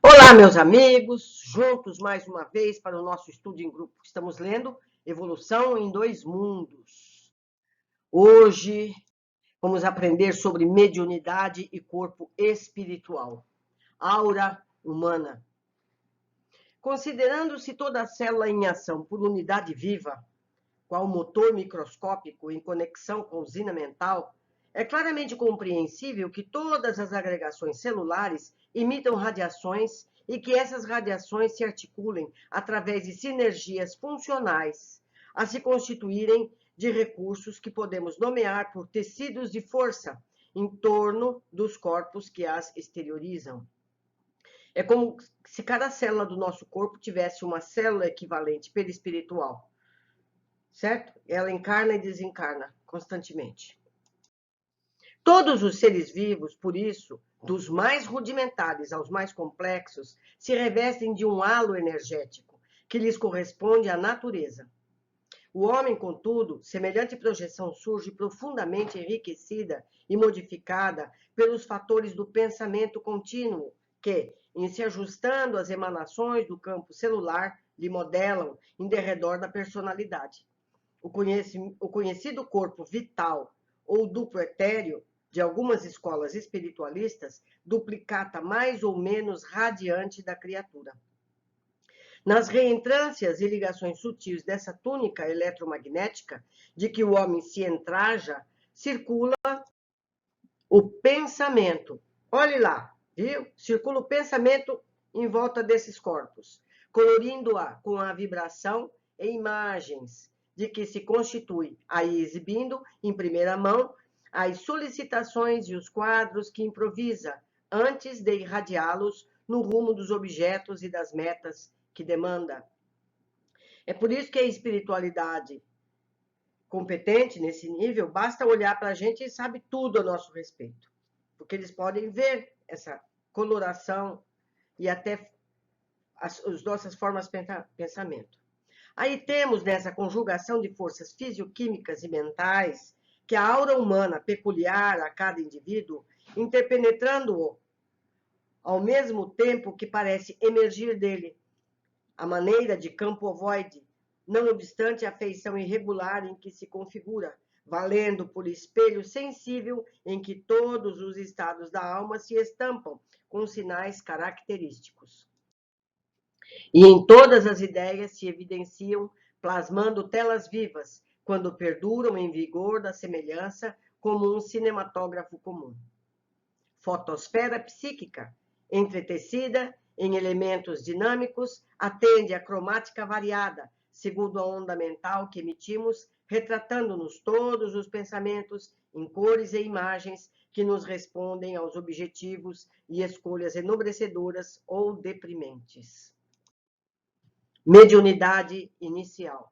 Olá, meus amigos, juntos mais uma vez para o nosso estudo em grupo. Estamos lendo Evolução em Dois Mundos. Hoje vamos aprender sobre mediunidade e corpo espiritual, aura humana. Considerando-se toda a célula em ação por unidade viva, qual motor microscópico em conexão com usina mental, é claramente compreensível que todas as agregações celulares emitam radiações e que essas radiações se articulem através de sinergias funcionais, a se constituírem de recursos que podemos nomear por tecidos de força em torno dos corpos que as exteriorizam. É como se cada célula do nosso corpo tivesse uma célula equivalente perispiritual, certo? Ela encarna e desencarna constantemente. Todos os seres vivos, por isso, dos mais rudimentares aos mais complexos, se revestem de um halo energético que lhes corresponde à natureza. O homem, contudo, semelhante projeção surge profundamente enriquecida e modificada pelos fatores do pensamento contínuo, que, em se ajustando às emanações do campo celular, lhe modelam em derredor da personalidade. O conhecido corpo vital ou duplo etéreo de algumas escolas espiritualistas duplicata mais ou menos radiante da criatura. Nas reentrâncias e ligações sutis dessa túnica eletromagnética de que o homem se entraja, circula o pensamento. Olhe lá, viu? Circula o pensamento em volta desses corpos, colorindo-a com a vibração e imagens de que se constitui, aí exibindo em primeira mão as solicitações e os quadros que improvisa antes de irradiá-los no rumo dos objetos e das metas que demanda. É por isso que a espiritualidade competente nesse nível, basta olhar para a gente e sabe tudo a nosso respeito, porque eles podem ver essa coloração e até as nossas formas de pensamento. Aí temos nessa conjugação de forças fisioquímicas e mentais que a aura humana peculiar a cada indivíduo, interpenetrando-o ao mesmo tempo que parece emergir dele, a maneira de campo ovoide, não obstante a feição irregular em que se configura, valendo por espelho sensível em que todos os estados da alma se estampam com sinais característicos. E em todas as ideias se evidenciam, plasmando telas vivas, quando perduram em vigor da semelhança como um cinematógrafo comum. Fotosfera psíquica, entretecida em elementos dinâmicos, atende à cromática variada, segundo a onda mental que emitimos, retratando-nos todos os pensamentos em cores e imagens que nos respondem aos objetivos e escolhas enobrecedoras ou deprimentes. Mediunidade inicial.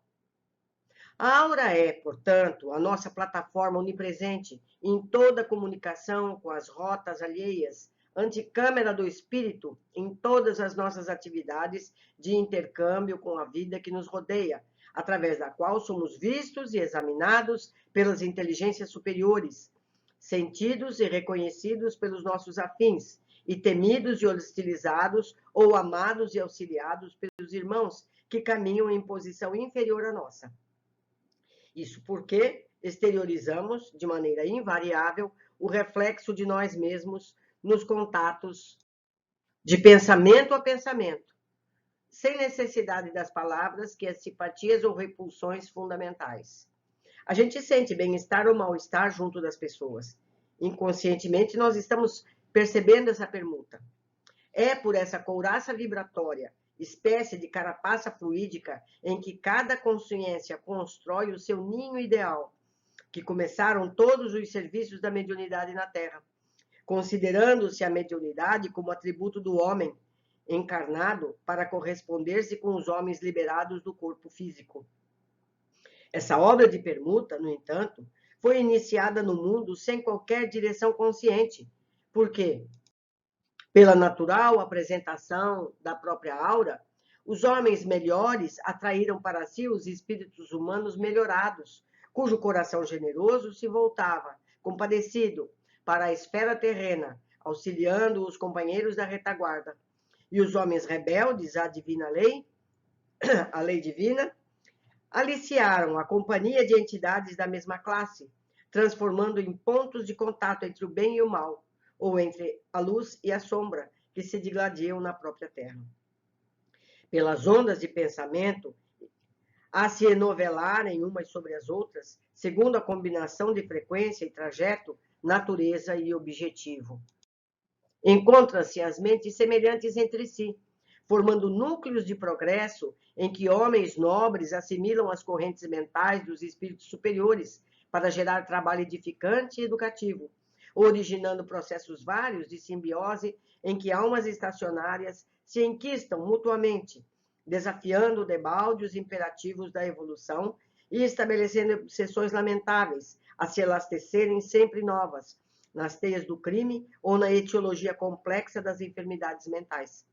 A aura é, portanto, a nossa plataforma onipresente em toda comunicação com as rotas alheias, anticâmara do espírito em todas as nossas atividades de intercâmbio com a vida que nos rodeia, através da qual somos vistos e examinados pelas inteligências superiores, sentidos e reconhecidos pelos nossos afins, e temidos e hostilizados ou amados e auxiliados pelos irmãos que caminham em posição inferior à nossa. Isso porque exteriorizamos, de maneira invariável, o reflexo de nós mesmos nos contatos de pensamento a pensamento, sem necessidade das palavras que as simpatias ou repulsões fundamentais. A gente sente bem-estar ou mal-estar junto das pessoas. Inconscientemente, nós estamos percebendo essa permuta. É por essa couraça vibratória, espécie de carapaça fluídica em que cada consciência constrói o seu ninho ideal, que começaram todos os serviços da mediunidade na Terra, considerando-se a mediunidade como atributo do homem encarnado para corresponder-se com os homens liberados do corpo físico. Essa obra de permuta, no entanto, foi iniciada no mundo sem qualquer direção consciente, porque, pela natural apresentação da própria aura, os homens melhores atraíram para si os espíritos humanos melhorados, cujo coração generoso se voltava, compadecido, para a esfera terrena, auxiliando os companheiros da retaguarda. e os homens rebeldes à divina lei, a lei divina, aliciaram a companhia de entidades da mesma classe, transformando em pontos de contato entre o bem e o mal, ou entre a luz e a sombra, que se digladiam na própria Terra. Pelas ondas de pensamento, a se enovelarem umas sobre as outras, segundo a combinação de frequência e trajeto, natureza e objetivo. Encontram-se as mentes semelhantes entre si, formando núcleos de progresso em que homens nobres assimilam as correntes mentais dos espíritos superiores para gerar trabalho edificante e educativo, originando processos vários de simbiose em que almas estacionárias se enquistam mutuamente, desafiando debalde os imperativos da evolução e estabelecendo obsessões lamentáveis a se elastecerem sempre novas, nas teias do crime ou na etiologia complexa das enfermidades mentais.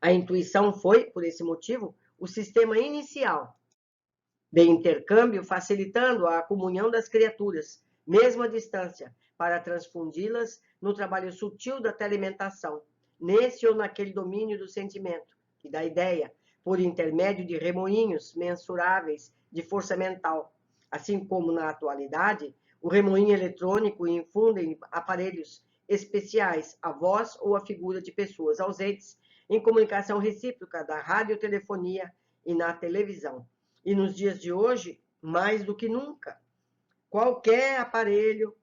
A intuição foi, por esse motivo, o sistema inicial de intercâmbio, facilitando a comunhão das criaturas, mesmo à distância, para transfundi-las no trabalho sutil da telementação, nesse ou naquele domínio do sentimento e da ideia, por intermédio de remoinhos mensuráveis de força mental, assim como na atualidade, o remoinho eletrônico infunde em aparelhos especiais a voz ou a figura de pessoas ausentes em comunicação recíproca da radiotelefonia e na televisão. E nos dias de hoje, mais do que nunca, qualquer aparelho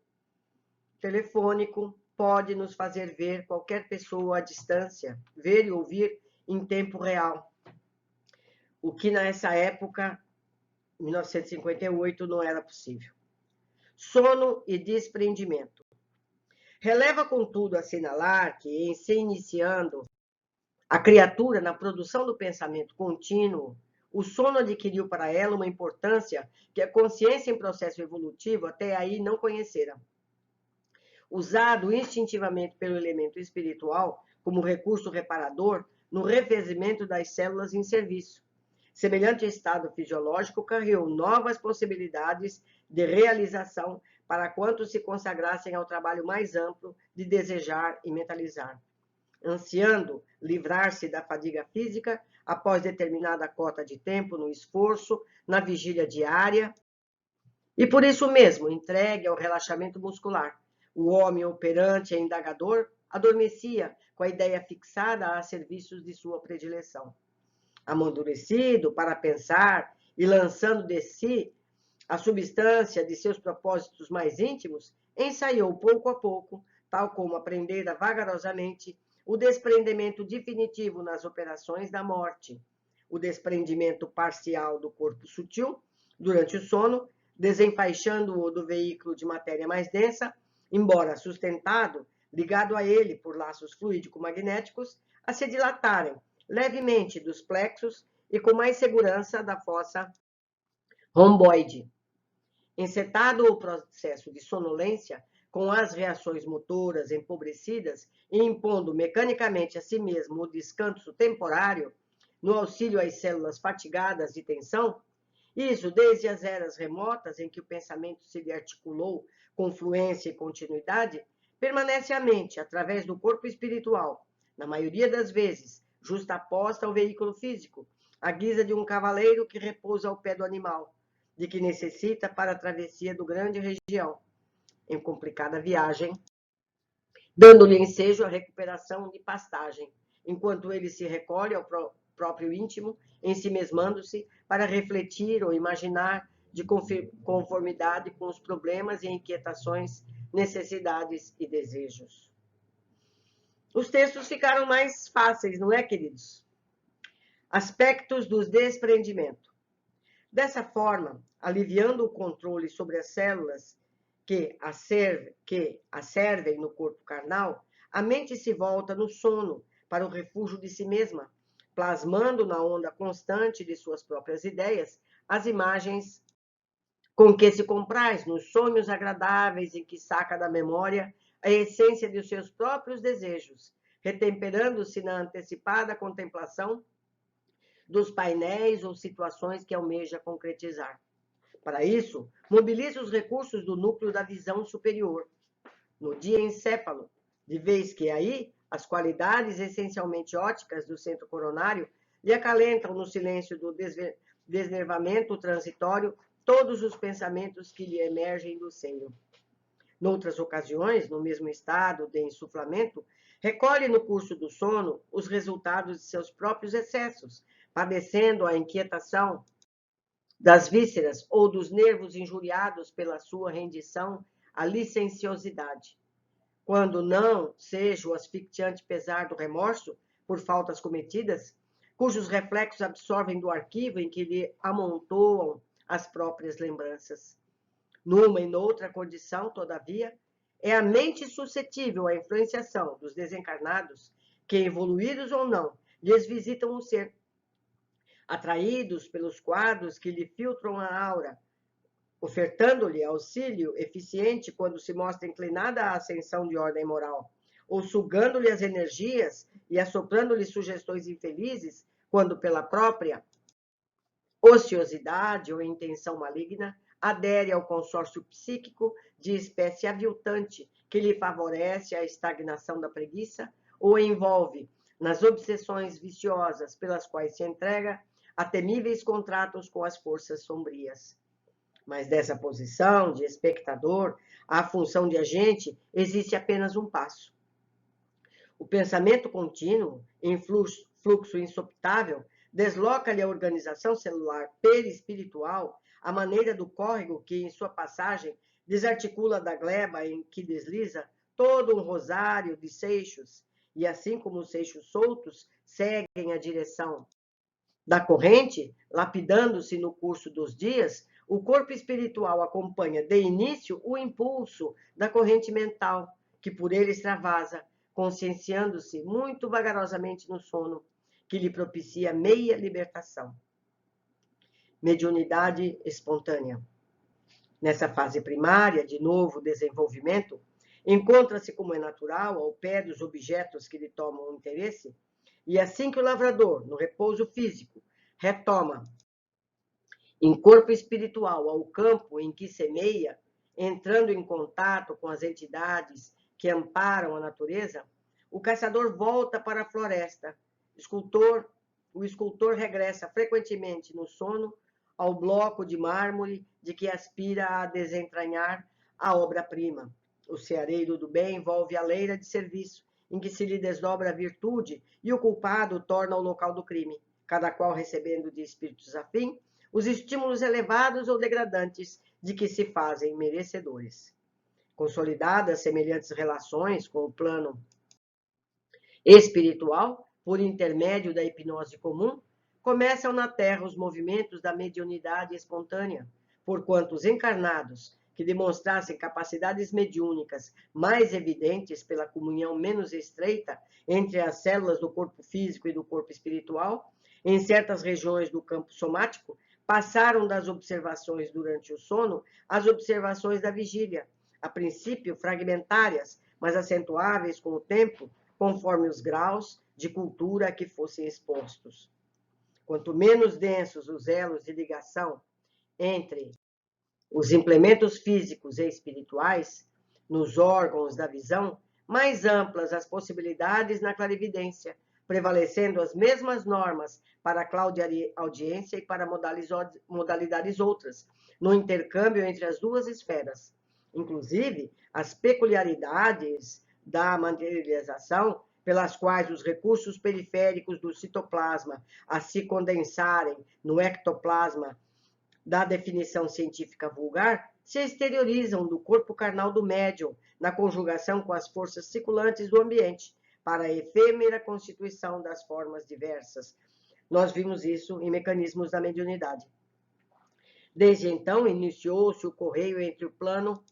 telefônico pode nos fazer ver qualquer pessoa à distância, ver e ouvir em tempo real. O que nessa época, 1958, não era possível. Sono e desprendimento. Releva, contudo, assinalar que, em se iniciando a criatura na produção do pensamento contínuo, o sono adquiriu para ela uma importância que a consciência em processo evolutivo até aí não conhecera. Usado instintivamente pelo elemento espiritual como recurso reparador no revezimento das células em serviço. Semelhante estado fisiológico carregou novas possibilidades de realização para quantos se consagrassem ao trabalho mais amplo de desejar e mentalizar. Ansiando livrar-se da fadiga física após determinada cota de tempo no esforço, na vigília diária, e por isso mesmo entregue ao relaxamento muscular. O homem operante e indagador adormecia com a ideia fixada a serviços de sua predileção. Amadurecido para pensar e lançando de si a substância de seus propósitos mais íntimos, ensaiou pouco a pouco, tal como aprendera vagarosamente, o desprendimento definitivo nas operações da morte, o desprendimento parcial do corpo sutil durante o sono, desenfaixando-o do veículo de matéria mais densa, embora sustentado, ligado a ele por laços fluídico-magnéticos, a se dilatarem levemente dos plexos e com mais segurança da fossa romboide. Encetado o processo de sonolência, com as reações motoras empobrecidas e impondo mecanicamente a si mesmo o descanso temporário, no auxílio às células fatigadas de tensão, isso desde as eras remotas em que o pensamento se lhe articulou com fluência e continuidade, permanece a mente, através do corpo espiritual, na maioria das vezes, justaposta ao veículo físico, à guisa de um cavaleiro que repousa ao pé do animal, de que necessita para a travessia do grande região, em complicada viagem, dando-lhe ensejo a recuperação de pastagem, enquanto ele se recolhe ao próprio íntimo, ensimesmando-se para refletir ou imaginar de conformidade com os problemas e inquietações, necessidades e desejos. Os textos ficaram mais fáceis, não é, queridos? Aspectos do desprendimento. Dessa forma, aliviando o controle sobre as células que a servem no corpo carnal, a mente se volta no sono para o refúgio de si mesma, plasmando na onda constante de suas próprias ideias as imagens com que se compraz nos sonhos agradáveis em que saca da memória a essência de seus próprios desejos, retemperando-se na antecipada contemplação dos painéis ou situações que almeja concretizar. Para isso, mobiliza os recursos do núcleo da visão superior, no dia encéfalo, de vez que aí As qualidades essencialmente óticas do centro coronário lhe acalentam no silêncio do desnervamento transitório todos os pensamentos que lhe emergem do seio. Noutras ocasiões, no mesmo estado de insuflamento, recolhe no curso do sono os resultados de seus próprios excessos, padecendo a inquietação das vísceras ou dos nervos injuriados pela sua rendição à licenciosidade. Quando não seja o asfixiante pesar do remorso por faltas cometidas, cujos reflexos absorvem do arquivo em que lhe amontoam as próprias lembranças. Numa e noutra condição, todavia, é a mente suscetível à influenciação dos desencarnados que, evoluídos ou não, lhes visitam o ser, atraídos pelos quadros que lhe filtram a aura, ofertando-lhe auxílio eficiente quando se mostra inclinada à ascensão de ordem moral, ou sugando-lhe as energias e assoprando-lhe sugestões infelizes quando, pela própria ociosidade ou intenção maligna, adere ao consórcio psíquico de espécie aviltante que lhe favorece a estagnação da preguiça ou envolve nas obsessões viciosas pelas quais se entrega a temíveis contratos com as forças sombrias. Mas dessa posição de espectador à função de agente existe apenas um passo. O pensamento contínuo, em fluxo insopitável, desloca-lhe a organização celular perispiritual à maneira do córrego que, em sua passagem, desarticula da gleba em que desliza todo um rosário de seixos, e assim como os seixos soltos seguem a direção da corrente, lapidando-se no curso dos dias, o corpo espiritual acompanha de início o impulso da corrente mental, que por ele extravasa, conscienciando-se muito vagarosamente no sono, que lhe propicia meia libertação. Mediunidade espontânea. Nessa fase primária de novo desenvolvimento, encontra-se, como é natural, ao pé dos objetos que lhe tomam interesse, e assim que o lavrador, no repouso físico, retoma em corpo espiritual ao campo em que semeia, entrando em contato com as entidades que amparam a natureza, o caçador volta para a floresta. O escultor regressa frequentemente no sono ao bloco de mármore de que aspira a desentranhar a obra-prima. O ceareiro do bem envolve a leira de serviço, em que se lhe desdobra a virtude e o culpado torna o local do crime, cada qual recebendo de espíritos afim os estímulos elevados ou degradantes de que se fazem merecedores. Consolidadas semelhantes relações com o plano espiritual, por intermédio da hipnose comum, começam na Terra os movimentos da mediunidade espontânea, porquanto os encarnados que demonstrassem capacidades mediúnicas mais evidentes pela comunhão menos estreita entre as células do corpo físico e do corpo espiritual, em certas regiões do campo somático, passaram das observações durante o sono às observações da vigília, a princípio fragmentárias, mas acentuáveis com o tempo, conforme os graus de cultura a que fossem expostos. Quanto menos densos os elos de ligação entre os implementos físicos e espirituais, nos órgãos da visão, mais amplas as possibilidades na clarividência, prevalecendo as mesmas normas para a claudiaudiência e para modalidades outras, no intercâmbio entre as duas esferas. Inclusive, as peculiaridades da materialização, pelas quais os recursos periféricos do citoplasma a se condensarem no ectoplasma da definição científica vulgar, se exteriorizam do corpo carnal do médium, na conjugação com as forças circulantes do ambiente, para a efêmera constituição das formas diversas. Nós vimos isso em Mecanismos da Mediunidade. Desde então, iniciou-se o correio entre o plano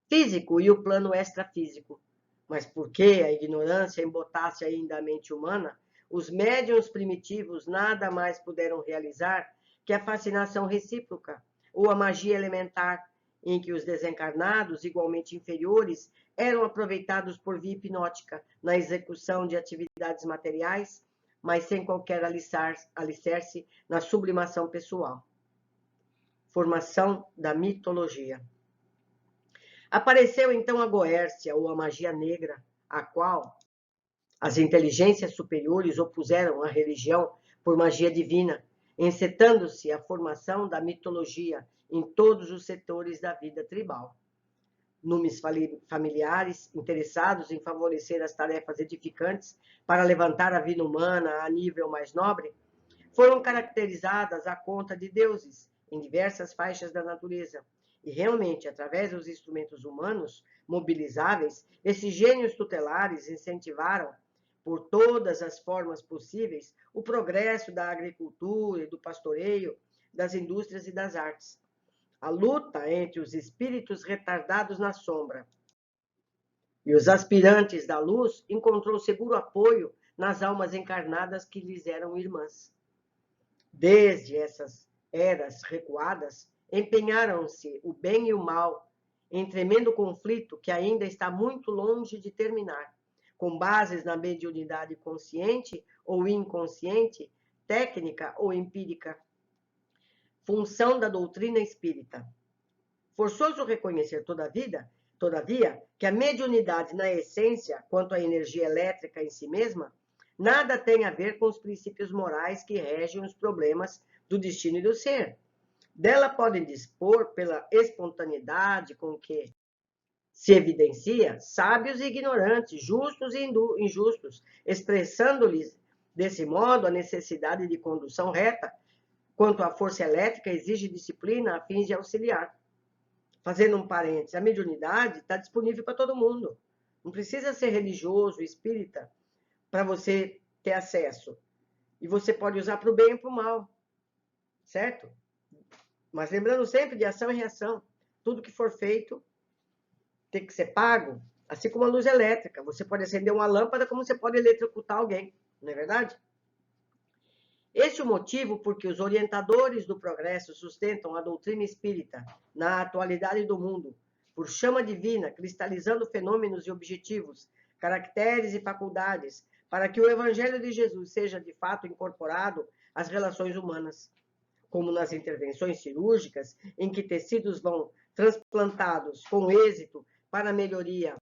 físico e o plano extrafísico. Mas porque a ignorância embotasse ainda a mente humana, os médiuns primitivos nada mais puderam realizar que a fascinação recíproca, ou a magia elementar, em que os desencarnados, igualmente inferiores, eram aproveitados por via hipnótica na execução de atividades materiais, mas sem qualquer alicerce na sublimação pessoal. Formação da mitologia. Apareceu então a Goércia, ou a magia negra, a qual As inteligências superiores opuseram a religião por magia divina, encetando-se a formação da mitologia em todos os setores da vida tribal. Numes familiares interessados em favorecer as tarefas edificantes para levantar a vida humana a nível mais nobre, foram caracterizadas à conta de deuses em diversas faixas da natureza. E realmente, através dos instrumentos humanos mobilizáveis, esses gênios tutelares incentivaram, por todas as formas possíveis, o progresso da agricultura e do pastoreio, das indústrias e das artes. A luta entre os espíritos retardados na sombra e os aspirantes da luz encontrou seguro apoio nas almas encarnadas que lhes eram irmãs. Desde essas eras recuadas, empenharam-se o bem e o mal em tremendo conflito que ainda está muito longe de terminar, com bases na mediunidade consciente ou inconsciente, técnica ou empírica. Função da doutrina espírita. Forçoso reconhecer, todavia, que a mediunidade na essência, quanto à energia elétrica em si mesma, nada tem a ver com os princípios morais que regem os problemas do destino e do ser. Dela podem dispor, pela espontaneidade com que se evidencia, sábios e ignorantes, justos e injustos, expressando-lhes, desse modo, a necessidade de condução reta, quanto à força elétrica exige disciplina a fim de auxiliar. Fazendo um parênteses, a mediunidade está disponível para todo mundo. Não precisa ser religioso, espírita, para você ter acesso. E você pode usar para o bem e para o mal. Certo? Mas lembrando sempre de ação e reação. Tudo que for feito tem que ser pago, assim como a luz elétrica. Você pode acender uma lâmpada como você pode eletrocutar alguém. Não é verdade? Este é o motivo por que os orientadores do progresso sustentam a doutrina espírita na atualidade do mundo, por chama divina, cristalizando fenômenos e objetivos, caracteres e faculdades, para que o Evangelho de Jesus seja de fato incorporado às relações humanas, como nas intervenções cirúrgicas, em que tecidos vão transplantados com êxito para a melhoria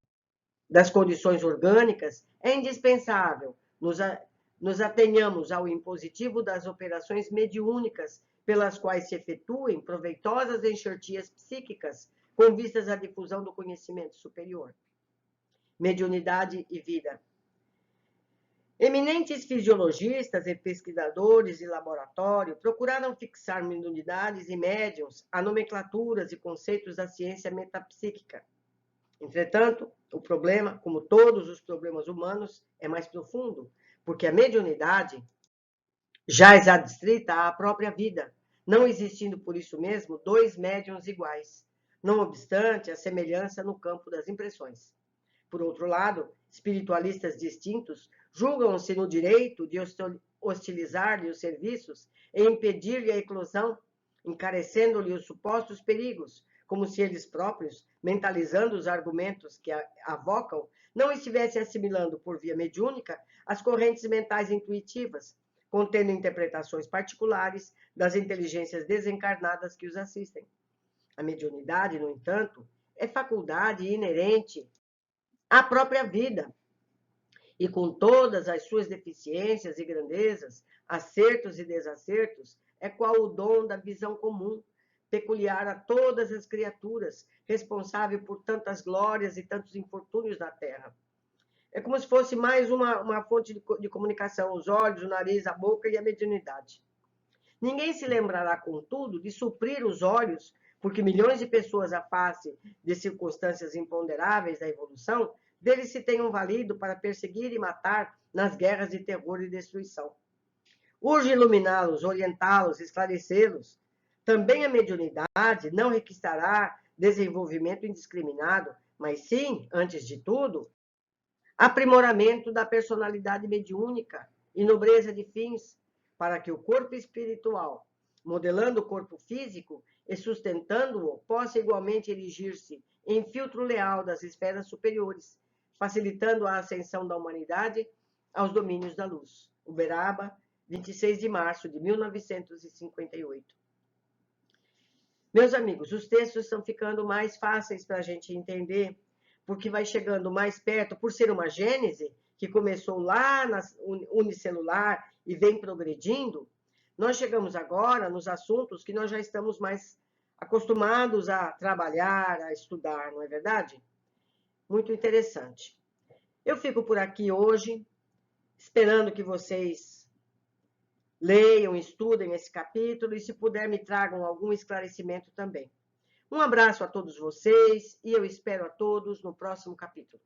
das condições orgânicas, é indispensável nos atenhamos ao impositivo das operações mediúnicas, pelas quais se efetuem proveitosas enxertias psíquicas com vistas à difusão do conhecimento superior. Mediunidade e vida. Eminentes fisiologistas e pesquisadores de laboratório procuraram fixar mediunidades e médiums a nomenclaturas e conceitos da ciência metapsíquica. Entretanto, o problema, como todos os problemas humanos, é mais profundo, porque a mediunidade já está adstrita à própria vida, não existindo por isso mesmo dois médiuns iguais, não obstante a semelhança no campo das impressões. Por outro lado, espiritualistas distintos julgam-se no direito de hostilizar-lhe os serviços e impedir-lhe a eclosão, encarecendo-lhe os supostos perigos, como se eles próprios, mentalizando os argumentos que avocam, não estivessem assimilando por via mediúnica as correntes mentais intuitivas, contendo interpretações particulares das inteligências desencarnadas que os assistem. A mediunidade, no entanto, é faculdade inerente à própria vida, e com todas as suas deficiências e grandezas, acertos e desacertos, é qual o dom da visão comum, peculiar a todas as criaturas, responsável por tantas glórias e tantos infortúnios na Terra. É como se fosse mais uma fonte de comunicação, os olhos, o nariz, a boca e a mediunidade. Ninguém se lembrará, contudo, de suprir os olhos, porque milhões de pessoas à face de circunstâncias imponderáveis da evolução, deles se tenham valido para perseguir e matar nas guerras de terror e destruição. Urge iluminá-los, orientá-los, esclarecê-los. Também a mediunidade não requisitará desenvolvimento indiscriminado, mas sim, antes de tudo, aprimoramento da personalidade mediúnica e nobreza de fins, para que o corpo espiritual, modelando o corpo físico e sustentando-o, possa igualmente erigir-se em filtro leal das esferas superiores, facilitando a ascensão da humanidade aos domínios da luz. Uberaba, 26 de março de 1958. Meus amigos, os textos estão ficando mais fáceis para a gente entender, porque vai chegando mais perto, por ser uma gênese, que começou lá na unicelular e vem progredindo, nós chegamos agora nos assuntos que nós já estamos mais acostumados a trabalhar, a estudar, não é verdade? Muito interessante. Eu fico por aqui hoje, esperando que vocês leiam, estudem esse capítulo e, se puder, me tragam algum esclarecimento também. Um abraço a todos vocês e eu espero a todos no próximo capítulo.